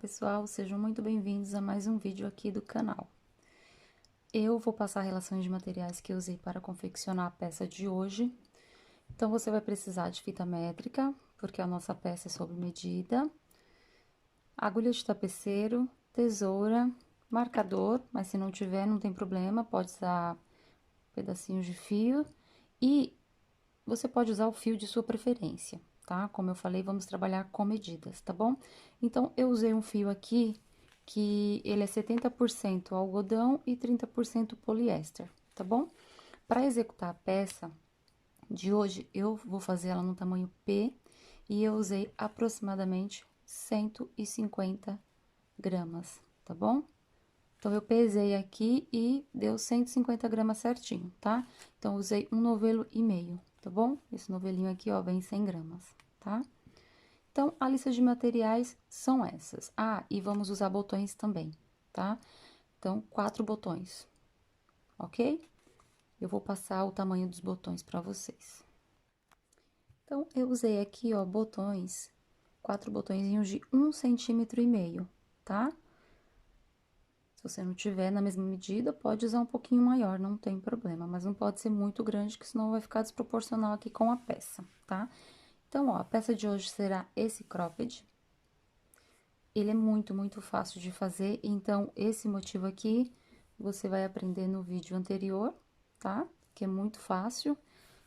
pessoal, sejam muito bem-vindos a mais um vídeo aqui do canal. Eu vou passar relações de materiais que eu usei para confeccionar a peça de hoje. Então, você vai precisar de fita métrica, porque a nossa peça é sob medida, agulha de tapeceiro, tesoura, marcador, mas se não tiver, não tem problema, pode usar pedacinhos de fio e você pode usar o fio de sua preferência, tá? Como eu falei, vamos trabalhar com medidas, tá bom? Então, eu usei um fio aqui que ele é 70% algodão e 30% poliéster, tá bom? Para executar a peça de hoje, eu vou fazer ela no tamanho P e eu usei aproximadamente 150 gramas, tá bom? Então, eu pesei aqui e deu 150 gramas certinho, tá? Então, eu usei um novelo e meio, tá bom? Esse novelinho aqui, ó, vem 100 gramas, tá? Então, a lista de materiais são essas. Ah, e vamos usar botões também, tá? Então, 4 botões, ok? Eu vou passar o tamanho dos botões pra vocês. Então, eu usei aqui, ó, botões, 4 botõezinhos de 1,5 cm, tá? Se você não tiver na mesma medida, pode usar um pouquinho maior, não tem problema. Mas não pode ser muito grande, que senão vai ficar desproporcional aqui com a peça, tá? Então, ó, a peça de hoje será esse cropped. Ele é muito fácil de fazer, então, esse motivo aqui, você vai aprender no vídeo anterior, tá? Que é muito fácil,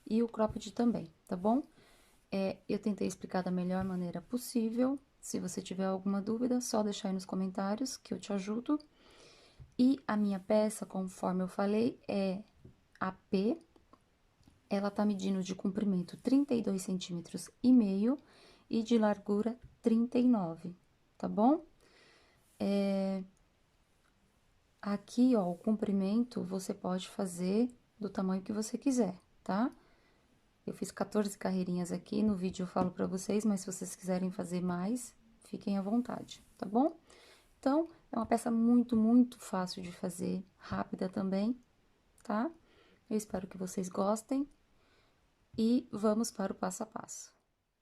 e o cropped também, tá bom? Eu tentei explicar da melhor maneira possível. Se você tiver alguma dúvida, só deixar aí nos comentários, que eu te ajudo. E a minha peça, conforme eu falei, é a P. Ela tá medindo de comprimento 32 centímetros e meio e de largura 39, tá bom? Aqui, ó, o comprimento você pode fazer do tamanho que você quiser, tá? Eu fiz 14 carreirinhas aqui, no vídeo eu falo pra vocês, mas se vocês quiserem fazer mais, fiquem à vontade, tá bom? Então, é uma peça muito fácil de fazer, rápida também, tá? Eu espero que vocês gostem e vamos para o passo a passo.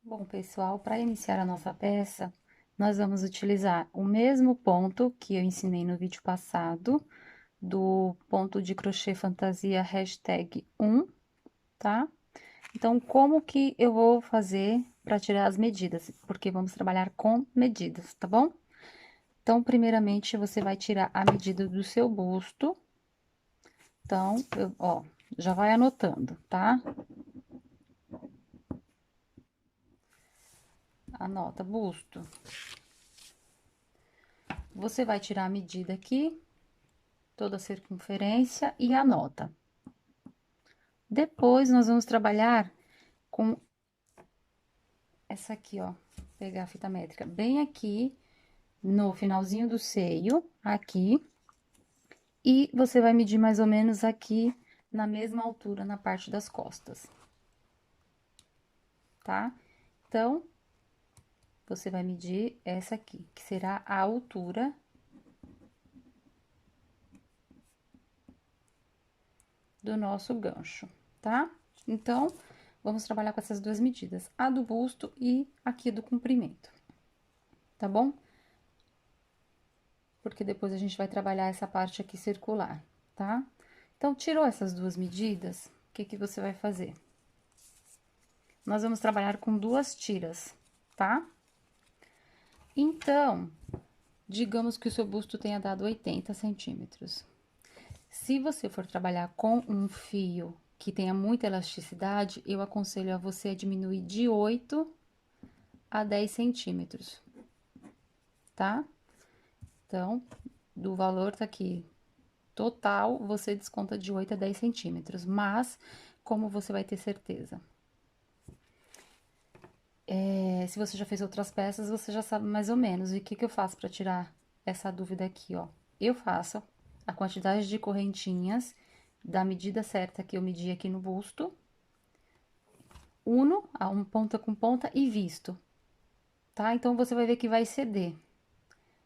Bom, pessoal, para iniciar a nossa peça, nós vamos utilizar o mesmo ponto que eu ensinei no vídeo passado, do ponto de crochê fantasia hashtag 1, tá? Então, como que eu vou fazer para tirar as medidas? Porque vamos trabalhar com medidas, tá bom? Então, primeiramente, você vai tirar a medida do seu busto. Então, ó, já vai anotando, tá? Anota, busto. Você vai tirar a medida aqui, toda a circunferência e anota. Depois, nós vamos trabalhar com essa aqui, ó, pegar a fita métrica bem aqui, no finalzinho do seio, aqui, e você vai medir mais ou menos aqui, na mesma altura, na parte das costas. Tá? Então, você vai medir essa aqui, que será a altura do nosso gancho, tá? Então, vamos trabalhar com essas duas medidas, a do busto e aqui do comprimento, tá bom? Porque depois a gente vai trabalhar essa parte aqui circular, tá? Então, tirou essas duas medidas, o que que você vai fazer? Nós vamos trabalhar com duas tiras, tá? Então, digamos que o seu busto tenha dado 80 centímetros. Se você for trabalhar com um fio que tenha muita elasticidade, eu aconselho a você a diminuir de 8 a 10 centímetros, tá? Então, do valor tá aqui, total, você desconta de 8 a 10 centímetros, mas como você vai ter certeza? Se você já fez outras peças, você já sabe mais ou menos. E o que que eu faço para tirar essa dúvida aqui, ó? Eu faço a quantidade de correntinhas da medida certa que eu medi aqui no busto, uno a um ponta com ponta e visto, tá? Então, você vai ver que vai ceder.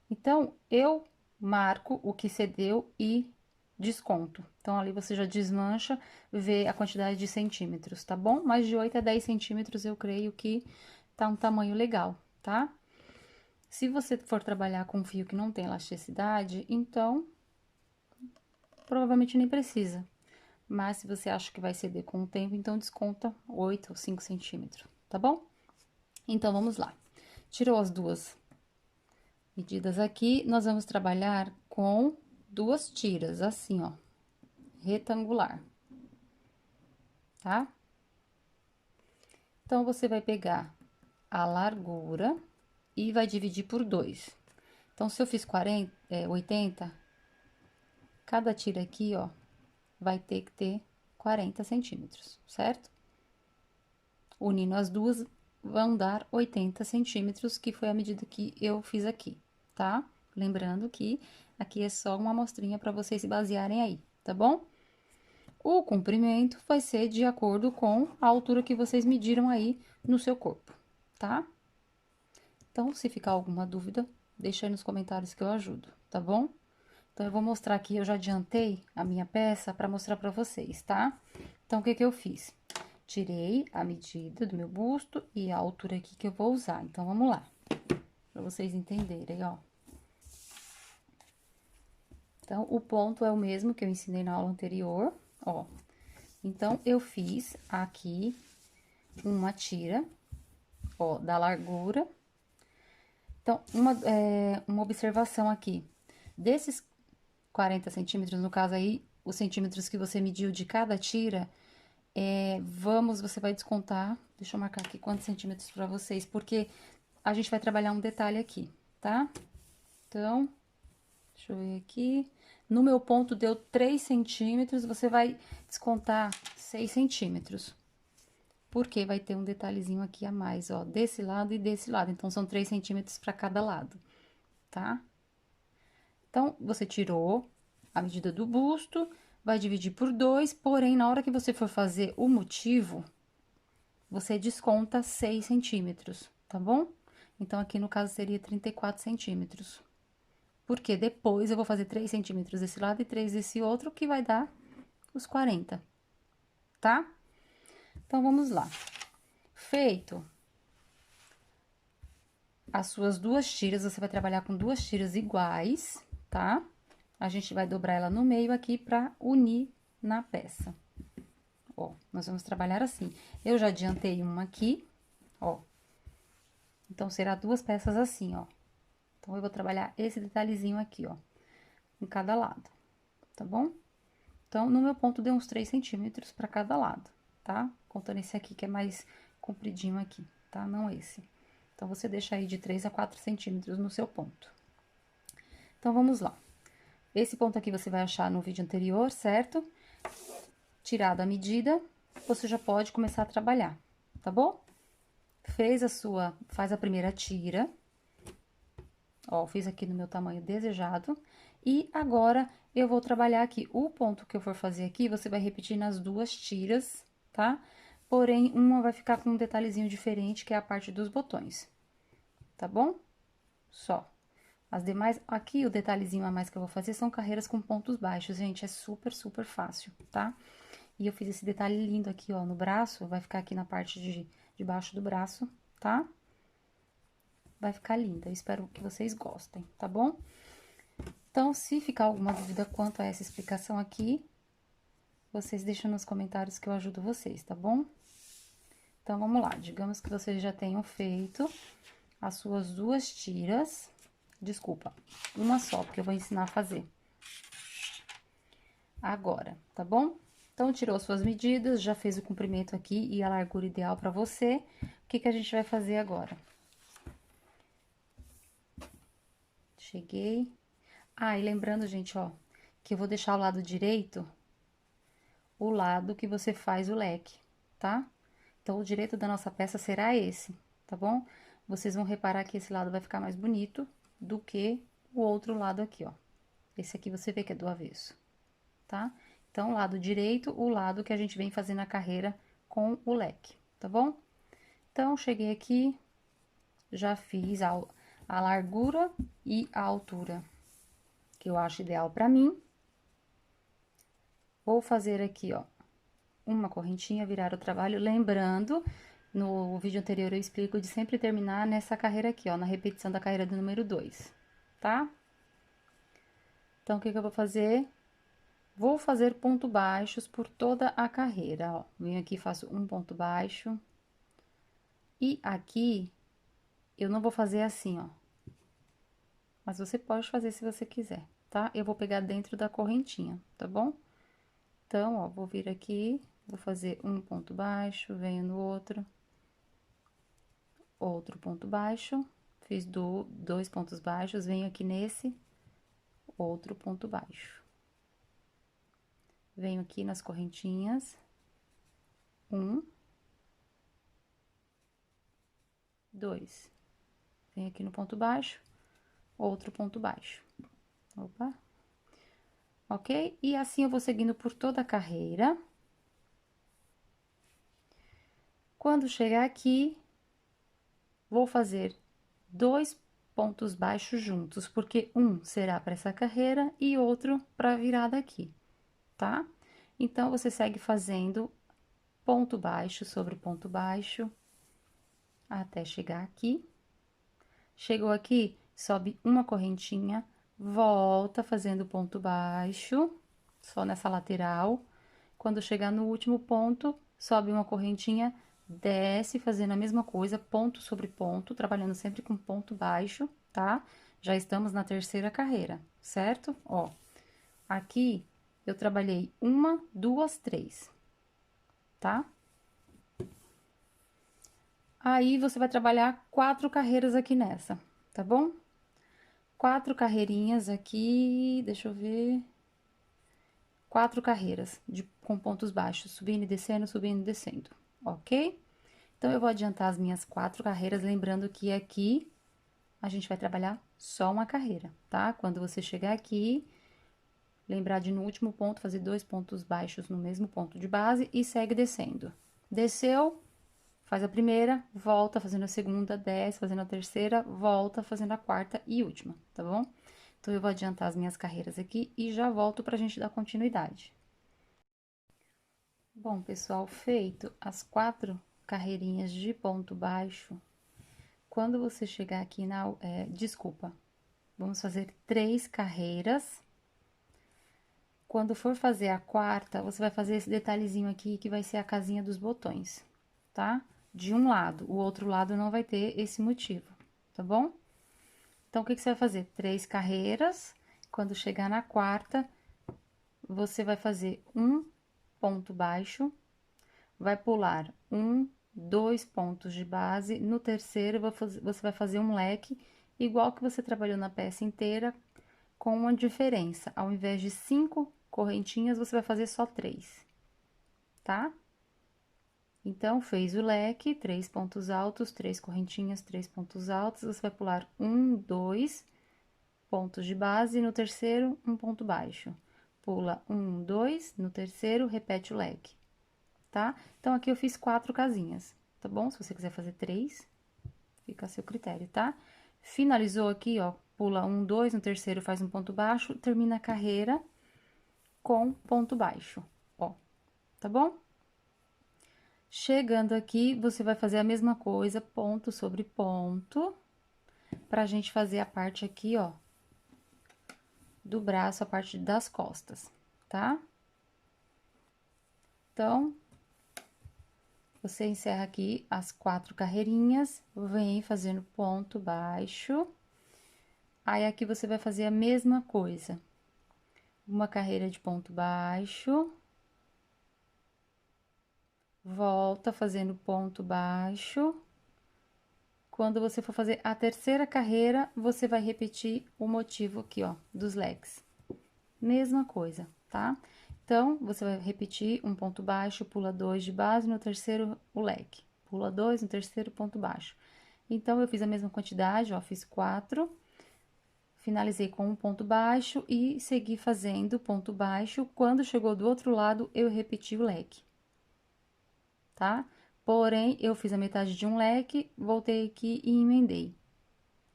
Então, eu marco o que cedeu e desconto. Então, ali você já desmancha, vê a quantidade de centímetros, tá bom? Mas de 8 a 10 centímetros eu creio que tá um tamanho legal, tá? Se você for trabalhar com fio que não tem elasticidade, então, provavelmente nem precisa. Mas se você acha que vai ceder com o tempo, então desconta 8 ou 5 centímetros, tá bom? Então, vamos lá. Tirou as duas medidas aqui, nós vamos trabalhar com duas tiras, assim, ó, retangular, tá? Então, você vai pegar a largura e vai dividir por 2. Então, se eu fiz 80, cada tira aqui, ó, vai ter que ter 40 centímetros, certo? Unindo as duas, vão dar 80 centímetros, que foi a medida que eu fiz aqui, tá? Lembrando que aqui é só uma amostrinha para vocês se basearem aí, tá bom? O comprimento vai ser de acordo com a altura que vocês mediram aí no seu corpo, tá? Então, se ficar alguma dúvida, deixa aí nos comentários que eu ajudo, tá bom? Então, eu vou mostrar aqui, eu já adiantei a minha peça para mostrar para vocês, tá? Então, o que que eu fiz? Tirei a medida do meu busto e a altura aqui que eu vou usar. Então, vamos lá, para vocês entenderem, ó. Então, o ponto é o mesmo que eu ensinei na aula anterior, ó. Então, eu fiz aqui uma tira, ó, da largura. Então, uma observação aqui. Desses 40 centímetros, no caso aí, os centímetros que você mediu de cada tira, você vai descontar, deixa eu marcar aqui quantos centímetros pra vocês, porque a gente vai trabalhar um detalhe aqui, tá? Então, deixa eu ver aqui. No meu ponto deu 3 centímetros, você vai descontar 6 centímetros. Porque vai ter um detalhezinho aqui a mais, ó, desse lado e desse lado. Então, são 3 centímetros pra cada lado, tá? Então, você tirou a medida do busto, vai dividir por 2, porém, na hora que você for fazer o motivo, você desconta 6 centímetros, tá bom? Então, aqui no caso seria 34 centímetros. Porque depois eu vou fazer 3 centímetros desse lado e 3 desse outro, que vai dar os 40, tá? Então, vamos lá. Feito as suas duas tiras, você vai trabalhar com duas tiras iguais, tá? A gente vai dobrar ela no meio aqui pra unir na peça. Ó, nós vamos trabalhar assim. Eu já adiantei uma aqui, ó. Então, será duas peças assim, ó. Então, eu vou trabalhar esse detalhezinho aqui, ó, em cada lado, tá bom? Então, no meu ponto, deu uns 3 centímetros pra cada lado, tá? Contando esse aqui, que é mais compridinho aqui, tá? Não esse. Então, você deixa aí de 3 a 4 centímetros no seu ponto. Então, vamos lá. Esse ponto aqui você vai achar no vídeo anterior, certo? Tirada a medida, você já pode começar a trabalhar, tá bom? Faz a primeira tira. Ó, fiz aqui no meu tamanho desejado. E agora, eu vou trabalhar aqui. O ponto que eu for fazer aqui, você vai repetir nas duas tiras, tá? Porém, uma vai ficar com um detalhezinho diferente, que é a parte dos botões, tá bom? Só. As demais, aqui o detalhezinho a mais que eu vou fazer são carreiras com pontos baixos, gente, é super, super fácil, tá? E eu fiz esse detalhe lindo aqui, ó, no braço, vai ficar aqui na parte de baixo do braço, tá? Vai ficar linda, eu espero que vocês gostem, tá bom? Então, se ficar alguma dúvida quanto a essa explicação aqui, vocês deixam nos comentários que eu ajudo vocês, tá bom? Então, vamos lá, digamos que vocês já tenham feito as suas duas tiras, desculpa, uma só, porque eu vou ensinar a fazer agora, tá bom? Então, tirou suas medidas, já fez o comprimento aqui e a largura ideal pra você. O que que a gente vai fazer agora? Cheguei. Ah, e lembrando, gente, ó, que eu vou deixar o lado direito, o lado que você faz o leque, tá? Então, o direito da nossa peça será esse, tá bom? Vocês vão reparar que esse lado vai ficar mais bonito do que o outro lado aqui, ó. Esse aqui você vê que é do avesso, tá? Então, lado direito, o lado que a gente vem fazendo a carreira com o leque, tá bom? Então, cheguei aqui, já fiz a largura e a altura que eu acho ideal pra mim. Vou fazer aqui, ó, uma correntinha, virar o trabalho, lembrando No vídeo anterior eu explico de sempre terminar nessa carreira aqui, ó, na repetição da carreira do número 2, tá? Então, o que que eu vou fazer? Vou fazer ponto baixos por toda a carreira, ó. Venho aqui, faço um ponto baixo. E aqui, eu não vou fazer assim, ó. Mas você pode fazer se você quiser, tá? Eu vou pegar dentro da correntinha, tá bom? Então, ó, vou vir aqui, vou fazer um ponto baixo, venho no outro ponto baixo, fiz dois pontos baixos, venho aqui nesse, outro ponto baixo. Venho aqui nas correntinhas, um, dois. Venho aqui no ponto baixo, outro ponto baixo. Opa. Ok? E assim eu vou seguindo por toda a carreira. Quando chegar aqui, vou fazer dois pontos baixos juntos, porque um será para essa carreira e outro para a virada aqui, tá? Então, você segue fazendo ponto baixo sobre ponto baixo, até chegar aqui. Chegou aqui, sobe uma correntinha, volta fazendo ponto baixo, só nessa lateral. Quando chegar no último ponto, sobe uma correntinha, desce fazendo a mesma coisa, ponto sobre ponto, trabalhando sempre com ponto baixo, tá? Já estamos na terceira carreira, certo? Ó, aqui eu trabalhei uma, duas, três, tá? Aí, você vai trabalhar 4 carreiras aqui nessa, tá bom? 4 carreirinhas aqui, deixa eu ver. 4 carreiras com pontos baixos, subindo e descendo, ok? Então, eu vou adiantar as minhas 4 carreiras, lembrando que aqui a gente vai trabalhar só uma carreira, tá? Quando você chegar aqui, lembrar de no último ponto fazer 2 pontos baixos no mesmo ponto de base e segue descendo. Desceu, faz a primeira, volta fazendo a segunda, desce fazendo a terceira, volta fazendo a quarta e última, tá bom? Então, eu vou adiantar as minhas carreiras aqui e já volto pra gente dar continuidade. Bom, pessoal, feito as 4 carreirinhas de ponto baixo, quando você chegar aqui na... desculpa, vamos fazer 3 carreiras. Quando for fazer a quarta, você vai fazer esse detalhezinho aqui, que vai ser a casinha dos botões, tá? De um lado, o outro lado não vai ter esse motivo, tá bom? Então, o que que você vai fazer? 3 carreiras, quando chegar na quarta, você vai fazer um ponto baixo, vai pular um, 2 pontos de base, no terceiro você vai fazer um leque, igual que você trabalhou na peça inteira, com uma diferença, ao invés de 5 correntinhas, você vai fazer só 3, tá? Então, fez o leque, 3 pontos altos, 3 correntinhas, 3 pontos altos, você vai pular um, 2 pontos de base, no terceiro, um ponto baixo. Pula um, 2, no terceiro, repete o leque, tá? Então, aqui eu fiz 4 casinhas, tá bom? Se você quiser fazer 3, fica a seu critério, tá? Finalizou aqui, ó, pula um, 2, no terceiro faz um ponto baixo, termina a carreira com ponto baixo, ó, tá bom? Chegando aqui, você vai fazer a mesma coisa, ponto sobre ponto, pra gente fazer a parte aqui, ó, do braço, a parte das costas, tá? Então, você encerra aqui as 4 carreirinhas, vem fazendo ponto baixo. Aí, aqui você vai fazer a mesma coisa. Uma carreira de ponto baixo. Volta fazendo ponto baixo. Quando você for fazer a terceira carreira, você vai repetir o motivo aqui, ó, dos leques. Mesma coisa, tá? Então, você vai repetir um ponto baixo, pula 2 de base, no terceiro o leque. Pula 2, no terceiro ponto baixo. Então, eu fiz a mesma quantidade, ó, fiz 4. Finalizei com um ponto baixo e segui fazendo ponto baixo. Quando chegou do outro lado, eu repeti o leque, tá? Porém, eu fiz a metade de um leque, voltei aqui e emendei.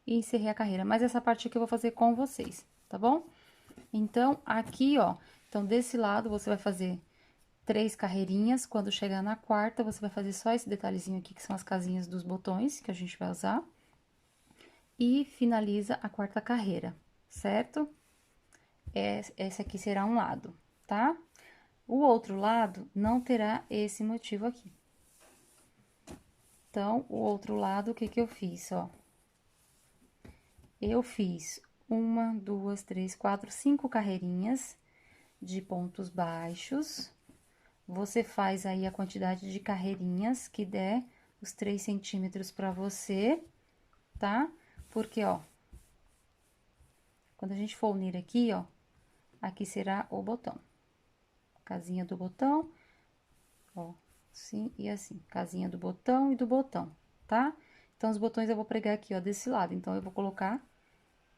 E encerrei a carreira. Mas essa parte aqui eu vou fazer com vocês, tá bom? Então, aqui, ó, então, desse lado, você vai fazer 3 carreirinhas. Quando chegar na quarta, você vai fazer só esse detalhezinho aqui, que são as casinhas dos botões que a gente vai usar. E finaliza a quarta carreira, certo? Esse aqui será um lado, tá? O outro lado não terá esse motivo aqui. Então, o outro lado, o que que eu fiz, ó? Eu fiz 1, 2, 3, 4, 5 carreirinhas de pontos baixos. Você faz aí a quantidade de carreirinhas que der os 3 centímetros pra você, tá? Porque, ó, quando a gente for unir aqui, ó, aqui será o botão. Casinha do botão, ó, assim e assim. Casinha do botão e do botão, tá? Então, os botões eu vou pregar aqui, ó, desse lado. Então, eu vou colocar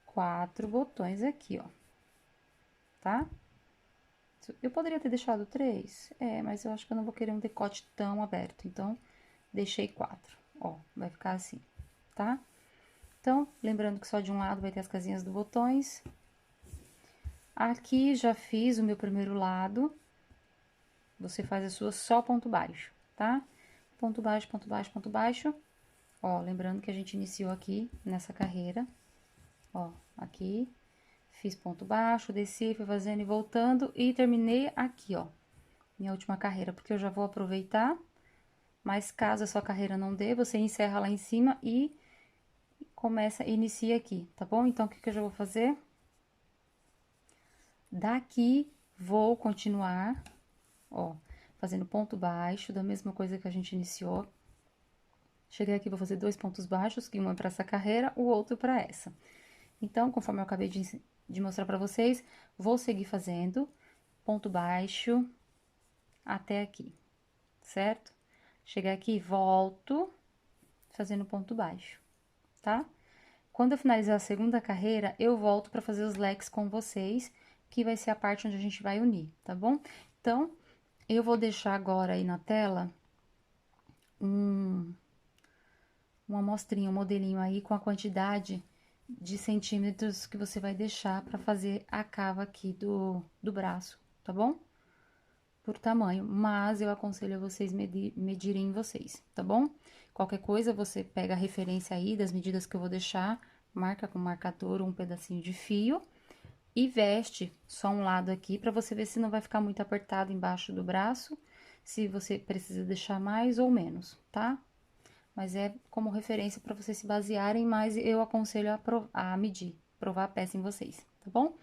4 botões aqui, ó, tá? Eu poderia ter deixado 3, mas eu acho que eu não vou querer um decote tão aberto, então, deixei 4, ó, vai ficar assim, tá? Então, lembrando que só de um lado vai ter as casinhas dos botões. Aqui, já fiz o meu primeiro lado, você faz a sua só ponto baixo, tá? Ponto baixo, ponto baixo, ponto baixo. Ó, lembrando que a gente iniciou aqui nessa carreira, ó, aqui, fiz ponto baixo, desci, fui fazendo e voltando, e terminei aqui, ó, minha última carreira, porque eu já vou aproveitar, mas caso a sua carreira não dê, você encerra lá em cima e inicia aqui, tá bom? Então, o que que eu já vou fazer? Daqui, vou continuar, ó, fazendo ponto baixo, da mesma coisa que a gente iniciou. Cheguei aqui, vou fazer 2 pontos baixos, que um é pra essa carreira, o outro pra essa. Então, conforme eu acabei de mostrar pra vocês, vou seguir fazendo ponto baixo até aqui, certo? Chegar aqui, volto, fazendo ponto baixo, tá? Quando eu finalizar a segunda carreira, eu volto pra fazer os leques com vocês, que vai ser a parte onde a gente vai unir, tá bom? Então, eu vou deixar agora aí na tela uma amostrinha, um modelinho aí com a quantidade de centímetros que você vai deixar pra fazer a cava aqui do braço, tá bom? Por tamanho, mas eu aconselho a vocês medirem vocês, tá bom? Qualquer coisa, você pega a referência aí das medidas que eu vou deixar, marca com marcador um pedacinho de fio e veste só um lado aqui pra você ver se não vai ficar muito apertado embaixo do braço, se você precisa deixar mais ou menos, tá? Mas é como referência pra vocês se basearem, mas eu aconselho a medir, provar a peça em vocês, tá bom?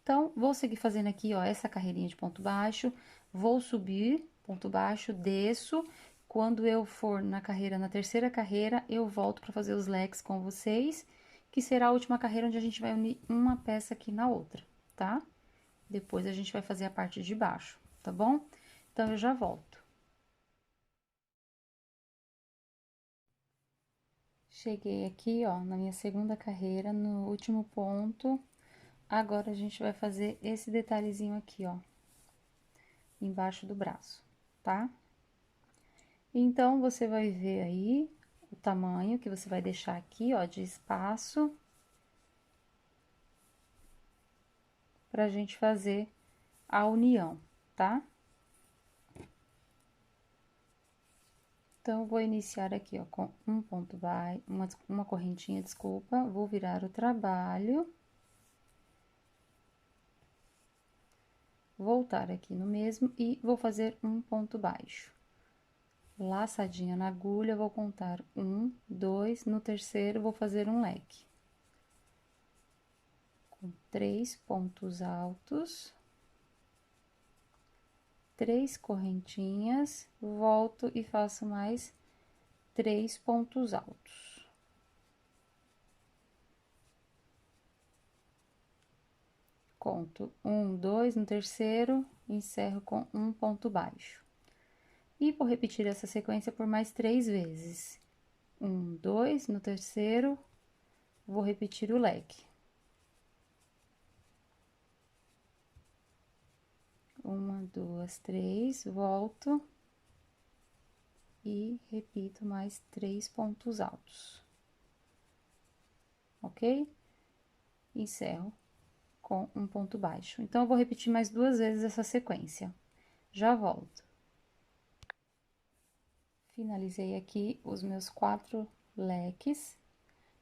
Então, vou seguir fazendo aqui, ó, essa carreirinha de ponto baixo, vou subir, ponto baixo, desço. Quando eu for na carreira, na terceira carreira, eu volto pra fazer os leques com vocês, que será a última carreira onde a gente vai unir uma peça aqui na outra, tá? Depois a gente vai fazer a parte de baixo, tá bom? Então, eu já volto. Cheguei aqui, ó, na minha segunda carreira, no último ponto. Agora, a gente vai fazer esse detalhezinho aqui, ó, embaixo do braço, tá? Então, você vai ver aí o tamanho que você vai deixar aqui, ó, de espaço, pra gente fazer a união, tá? Então, vou iniciar aqui, ó, com um ponto baixo, uma correntinha, desculpa, vou virar o trabalho. Voltar aqui no mesmo e vou fazer um ponto baixo. Laçadinha na agulha, vou contar 1, 2, no terceiro vou fazer um leque. Com 3 pontos altos. 3 correntinhas, volto e faço mais 3 pontos altos. Conto 1, 2, no terceiro, encerro com um ponto baixo. E vou repetir essa sequência por mais 3 vezes. 1, 2, no terceiro, vou repetir o leque. 1, 2, 3, volto e repito mais 3 pontos altos, ok? Encerro com um ponto baixo. Então, eu vou repetir mais 2 vezes essa sequência. Já volto. Finalizei aqui os meus 4 leques.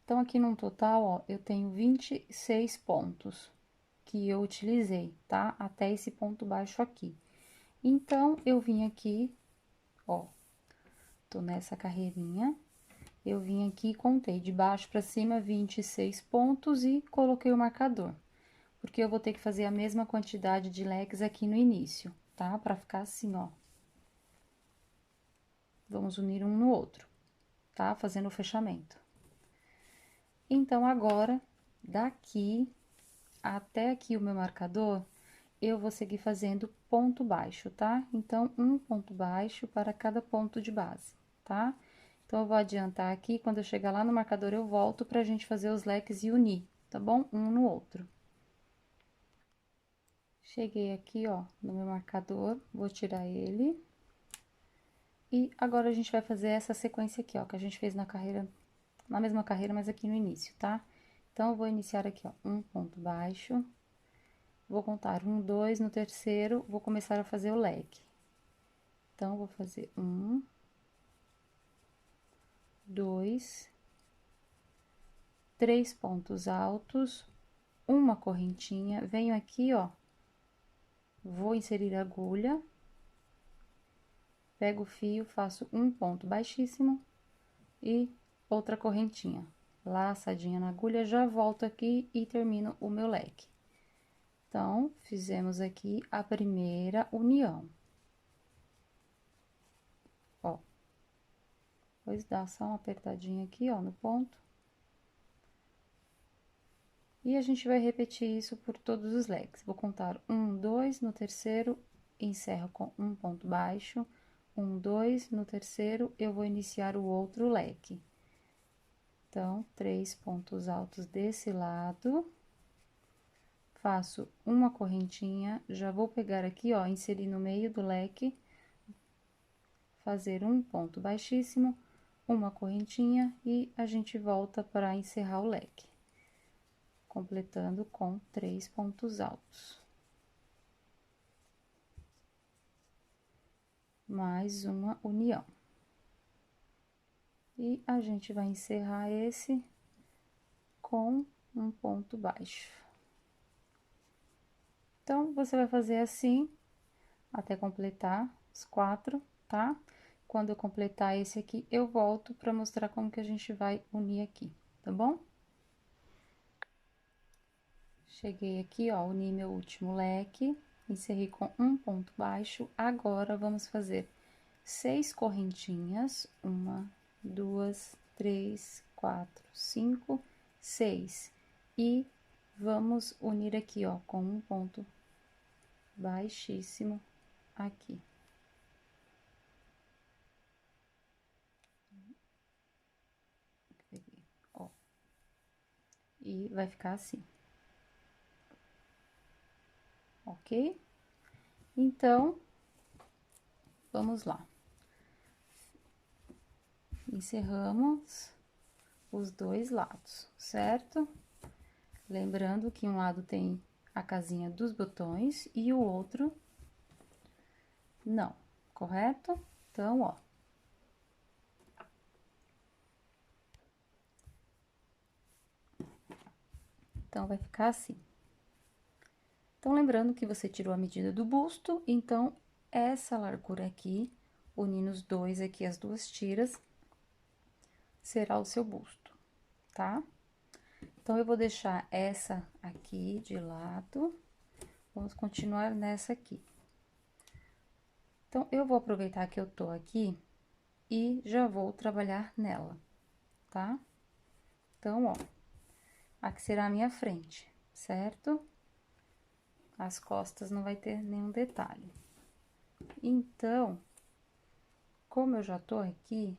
Então, aqui no total, ó, eu tenho 26 pontos que eu utilizei, tá? Até esse ponto baixo aqui. Então, eu vim aqui, ó, tô nessa carreirinha, eu vim aqui e contei de baixo pra cima 26 pontos e coloquei o marcador. Porque eu vou ter que fazer a mesma quantidade de leques aqui no início, tá? Pra ficar assim, ó. Vamos unir um no outro, tá? Fazendo o fechamento. Então, agora, daqui até aqui o meu marcador, eu vou seguir fazendo ponto baixo, tá? Então, um ponto baixo para cada ponto de base, tá? Então, eu vou adiantar aqui, quando eu chegar lá no marcador, eu volto pra gente fazer os leques e unir, tá bom? Um no outro. Cheguei aqui, ó, no meu marcador, vou tirar ele. E agora, a gente vai fazer essa sequência aqui, ó, que a gente fez na carreira, na mesma carreira, mas aqui no início, tá? Então, eu vou iniciar aqui, ó, um ponto baixo. Vou contar 1, 2, no terceiro, vou começar a fazer o leque. Então, vou fazer 1, 2, 3 pontos altos, uma correntinha, venho aqui, ó, vou inserir a agulha, pego o fio, faço um ponto baixíssimo e outra correntinha. Laçadinha na agulha, já volto aqui e termino o meu leque. Então, fizemos aqui a primeira união. Ó. Depois dá só uma apertadinha aqui, ó, no ponto. E a gente vai repetir isso por todos os leques. Vou contar 1, 2, no terceiro, encerro com um ponto baixo. 1, 2, no terceiro, eu vou iniciar o outro leque. Então, 3 pontos altos desse lado. Faço uma correntinha, já vou pegar aqui, ó, inserir no meio do leque, fazer um ponto baixíssimo, uma correntinha e a gente volta para encerrar o leque, completando com 3 pontos altos. Mais uma união. E a gente vai encerrar esse com um ponto baixo. Então, você vai fazer assim até completar os 4, tá? Quando eu completar esse aqui, eu volto para mostrar como que a gente vai unir aqui, tá bom? Cheguei aqui, ó, uni meu último leque, encerrei com um ponto baixo. Agora, vamos fazer 6 correntinhas, 1, 2, 3, 4, 5, 6. E vamos unir aqui, ó, com um ponto baixíssimo aqui. Ó. E vai ficar assim. Ok? Então, vamos lá. Encerramos os dois lados, certo? Lembrando que um lado tem a casinha dos botões e o outro não, correto? Então, ó. Então, vai ficar assim. Então, lembrando que você tirou a medida do busto, então, essa largura aqui, unindo os dois aqui, as duas tiras, será o seu busto, tá? Então, eu vou deixar essa aqui de lado, vamos continuar nessa aqui. Então, eu vou aproveitar que eu tô aqui e já vou trabalhar nela, tá? Então, ó, aqui será a minha frente, certo? As costas não vai ter nenhum detalhe. Então, como eu já tô aqui,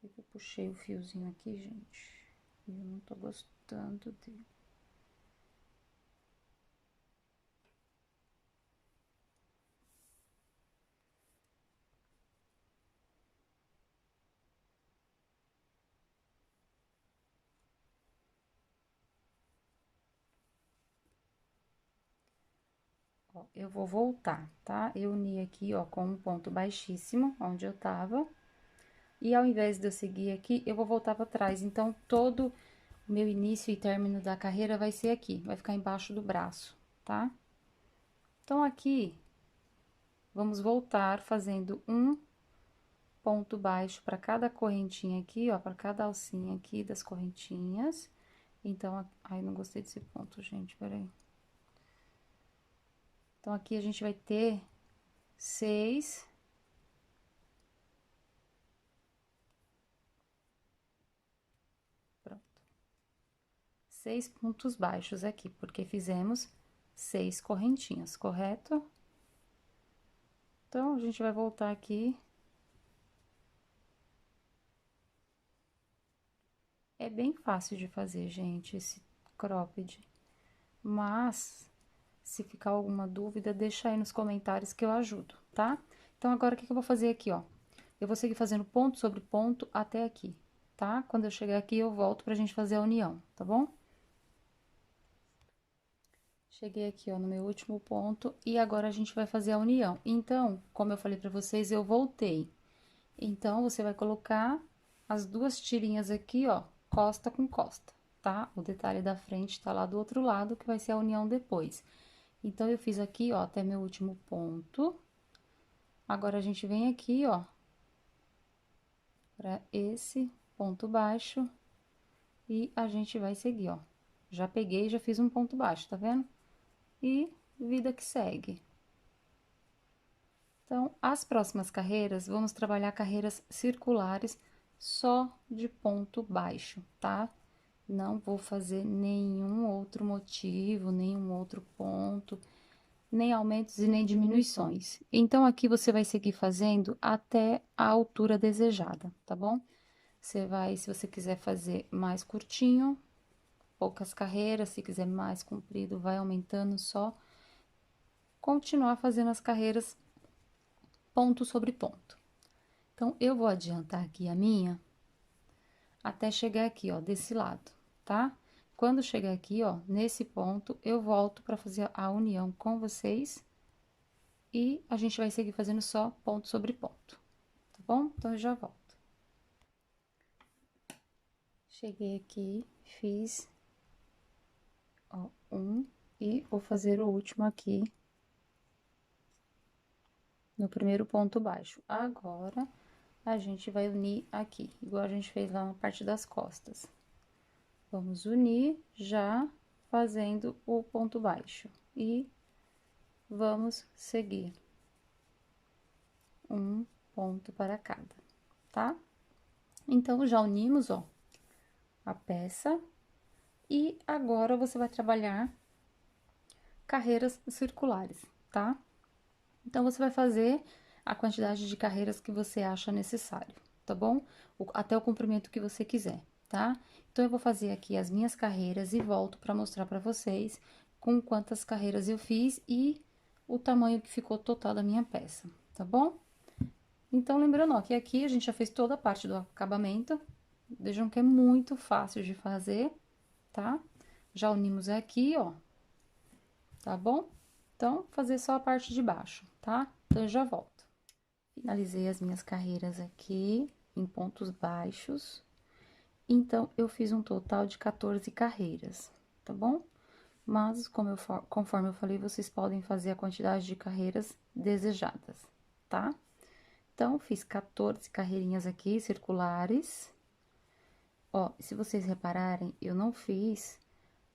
eu puxei o fiozinho aqui, gente, e eu não tô gostando dele. Ó, eu vou voltar, tá? Eu uni aqui, ó, com um ponto baixíssimo, onde eu tava. E ao invés de eu seguir aqui, eu vou voltar pra trás. Então, todo o meu início e término da carreira vai ser aqui, vai ficar embaixo do braço, tá? Então, aqui, vamos voltar fazendo um ponto baixo para cada correntinha aqui, ó, para cada alcinha aqui das correntinhas. Então, ai, não gostei desse ponto, gente, peraí. Então, aqui a gente vai ter 6. Pronto. 6 pontos baixos aqui, porque fizemos 6 correntinhas, correto? Então, a gente vai voltar aqui. É bem fácil de fazer, gente, esse cropped. Mas, se ficar alguma dúvida, deixa aí nos comentários que eu ajudo, tá? Então, agora, o que eu vou fazer aqui, ó? Eu vou seguir fazendo ponto sobre ponto até aqui, tá? Quando eu chegar aqui, eu volto pra gente fazer a união, tá bom? Cheguei aqui, ó, no meu último ponto, e agora a gente vai fazer a união. Então, como eu falei pra vocês, eu voltei. Então, você vai colocar as duas tirinhas aqui, ó, costa com costa, tá? O detalhe da frente tá lá do outro lado, que vai ser a união depois. Então, eu fiz aqui, ó, até meu último ponto. Agora, a gente vem aqui, ó, pra esse ponto baixo, e a gente vai seguir, ó. Já peguei, já fiz um ponto baixo, tá vendo? E vida que segue. Então, as próximas carreiras, vamos trabalhar carreiras circulares só de ponto baixo, tá? Não vou fazer nenhum outro motivo, nenhum outro ponto, nem aumentos e nem diminuições. Então, aqui você vai seguir fazendo até a altura desejada, tá bom? Você vai, se você quiser fazer mais curtinho, poucas carreiras, se quiser mais comprido, vai aumentando só. Continuar fazendo as carreiras ponto sobre ponto. Então, eu vou adiantar aqui a minha até chegar aqui, ó, desse lado, tá? Quando chegar aqui, ó, nesse ponto, eu volto para fazer a união com vocês e a gente vai seguir fazendo só ponto sobre ponto, tá bom? Então, eu já volto. Cheguei aqui, fiz, ó, um e vou fazer o último aqui no primeiro ponto baixo. Agora, a gente vai unir aqui, igual a gente fez lá na parte das costas. Vamos unir já fazendo o ponto baixo e vamos seguir um ponto para cada, tá? Então, já unimos, ó, a peça e agora você vai trabalhar carreiras circulares, tá? Então, você vai fazer a quantidade de carreiras que você acha necessário, tá bom? Até o comprimento que você quiser, tá? Então, eu vou fazer aqui as minhas carreiras e volto para mostrar para vocês com quantas carreiras eu fiz e o tamanho que ficou total da minha peça, tá bom? Então, lembrando, ó, que aqui a gente já fez toda a parte do acabamento. Vejam que é muito fácil de fazer, tá? Já unimos aqui, ó, tá bom? Então, fazer só a parte de baixo, tá? Então, eu já volto. Finalizei as minhas carreiras aqui em pontos baixos. Então, eu fiz um total de 14 carreiras, tá bom? Mas, conforme eu falei, vocês podem fazer a quantidade de carreiras desejadas, tá? Então, fiz 14 carreirinhas aqui, circulares. Ó, se vocês repararem, eu não fiz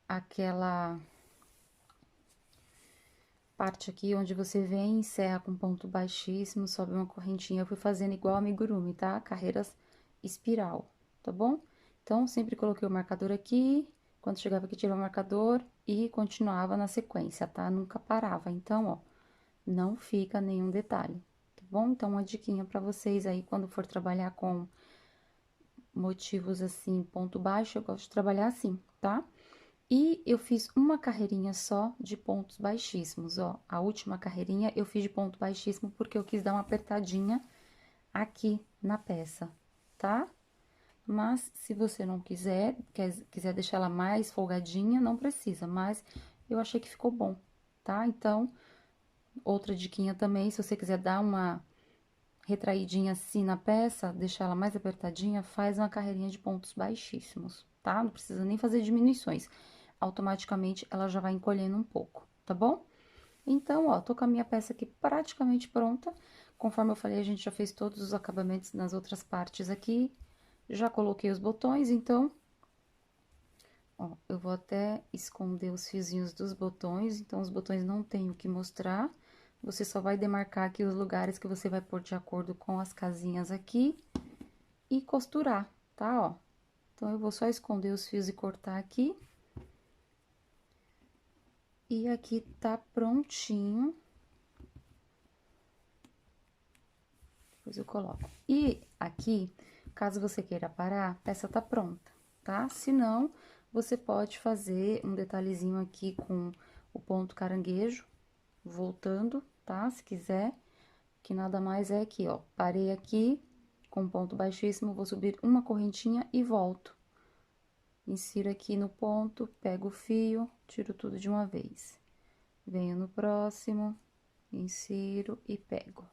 aquela parte aqui onde você vem e encerra com ponto baixíssimo, sobe uma correntinha. Eu fui fazendo igual amigurumi, tá? Carreiras espiral, tá bom? Então, sempre coloquei o marcador aqui, quando chegava aqui, tirava o marcador e continuava na sequência, tá? Nunca parava. Então, ó, não fica nenhum detalhe, tá bom? Então, uma diquinha pra vocês aí, quando for trabalhar com motivos assim, ponto baixo, eu gosto de trabalhar assim, tá? E eu fiz uma carreirinha só de pontos baixíssimos, ó. A última carreirinha eu fiz de ponto baixíssimo porque eu quis dar uma apertadinha aqui na peça, tá? Mas, se você não quiser deixar ela mais folgadinha, não precisa, mas eu achei que ficou bom, tá? Então, outra diquinha também, se você quiser dar uma retraidinha assim na peça, deixar ela mais apertadinha, faz uma carreirinha de pontos baixíssimos, tá? Não precisa nem fazer diminuições. Automaticamente ela já vai encolhendo um pouco, tá bom? Então, ó, tô com a minha peça aqui praticamente pronta. Conforme eu falei, a gente já fez todos os acabamentos nas outras partes aqui. Já coloquei os botões, então... Ó, eu vou até esconder os fiozinhos dos botões, então os botões não tem o que mostrar. Você só vai demarcar aqui os lugares que você vai pôr de acordo com as casinhas aqui e costurar, tá, ó? Então, eu vou só esconder os fios e cortar aqui. E aqui tá prontinho. Depois eu coloco. E aqui, caso você queira parar, a peça tá pronta, tá? Se não, você pode fazer um detalhezinho aqui com o ponto caranguejo, voltando, tá? Se quiser, que nada mais é aqui, ó. Parei aqui, com ponto baixíssimo, vou subir uma correntinha e volto. Insiro aqui no ponto, pego o fio, tiro tudo de uma vez. Venho no próximo, insiro e pego.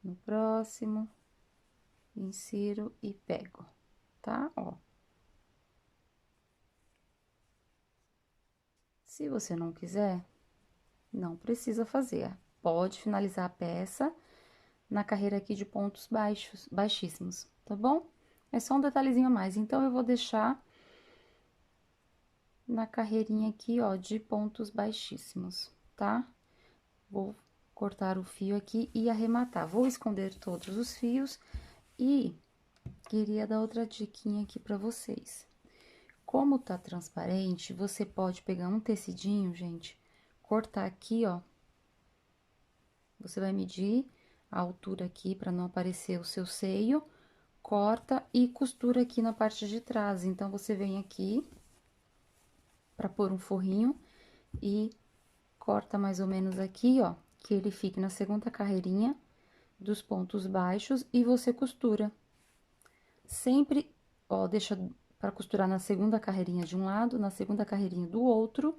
No próximo, insiro e pego, tá? Ó. Se você não quiser, não precisa fazer. Pode finalizar a peça na carreira aqui de pontos baixíssimos, tá bom? É só um detalhezinho a mais. Então, eu vou deixar na carreirinha aqui, ó, de pontos baixíssimos, tá? Vou cortar o fio aqui e arrematar. Vou esconder todos os fios e queria dar outra diquinha aqui pra vocês. Como tá transparente, você pode pegar um tecidinho, gente, cortar aqui, ó. Você vai medir a altura aqui pra não aparecer o seu seio, corta e costura aqui na parte de trás. Então, você vem aqui pra pôr um forrinho e corta mais ou menos aqui, ó, que ele fique na segunda carreirinha dos pontos baixos e você costura. Sempre, ó, deixa para costurar na segunda carreirinha de um lado, na segunda carreirinha do outro.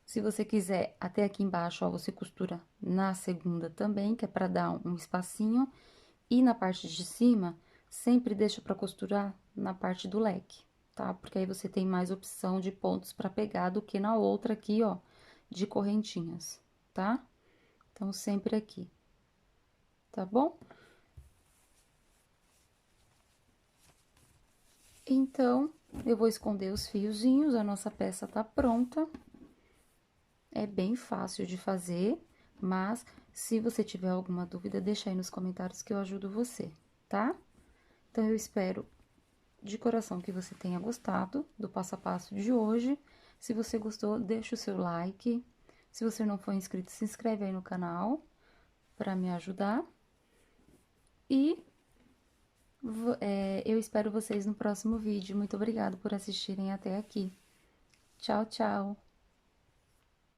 Se você quiser, até aqui embaixo, ó, você costura na segunda também, que é para dar um espacinho. E na parte de cima, sempre deixa para costurar na parte do leque, tá? Porque aí você tem mais opção de pontos para pegar do que na outra aqui, ó, de correntinhas, tá? Então, sempre aqui, tá bom? Então, eu vou esconder os fiozinhos, a nossa peça tá pronta. É bem fácil de fazer, mas se você tiver alguma dúvida, deixa aí nos comentários que eu ajudo você, tá? Então, eu espero de coração que você tenha gostado do passo a passo de hoje. Se você gostou, deixa o seu like. Se você não for inscrito, se inscreve aí no canal para me ajudar. E eu espero vocês no próximo vídeo. Muito obrigada por assistirem até aqui. Tchau, tchau!